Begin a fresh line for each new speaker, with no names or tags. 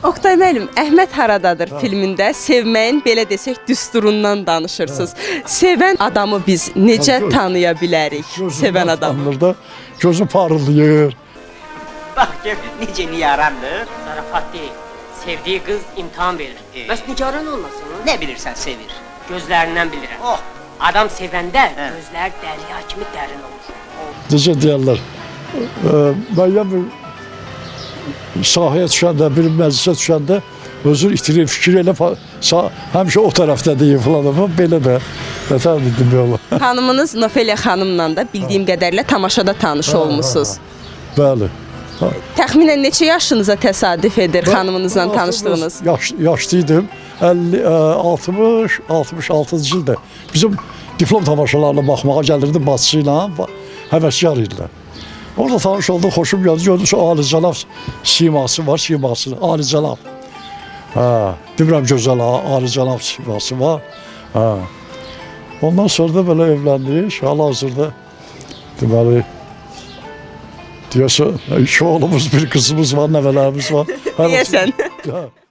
Oktay müəllim, Əhməd haradadır filmində sevməyin belə desək düsturundan danışırsınız. Sevən adamı biz necə tanıya bilərik? Sevən adam.
Tanınır, gözü parıldayır.
Bak gör necə niyarandır.
Zarafat değil. Sevdiği kız imtihan verir. Bəs nigaran olmasın?
Ne bilirsən sevir.
Gözlerinden bilirəm.
Oh.
Adam sevəndə
Hə.
gözlər dərya kimi dərin olur.
Necə deyərlər, müəyyən bir sahəyə düşəndə, bir məclisə düşəndə özür itirir, fikir elə, həmişə o tərəfdə deyir falan, belə də, nətər dedim yola.
Xanımınız Nofeliya xanımla da bildiyim qədərilə tamaşada tanış olmusunuz.
Bəli.
Təxminən neçə yaşınıza təsadüf edir xanımınızla tanışdığınız?
Yaşlıydım, 66-cı ildə. Bizim diplom tamaşalarına baxmağa gəlirdi bacısı ilə, həvəskar idilər. Orada tanış olduq, xoşum gəldi, gördüm ki, alicənab siması var, alicənab. Demirəm gözəl, alicənab siması var. Ondan sonra da belə evləndik, hal-hazırda deməli, deyəsə, iki oğlumuz, bir qızımız var, nəvələrimiz var.
Deyəsən.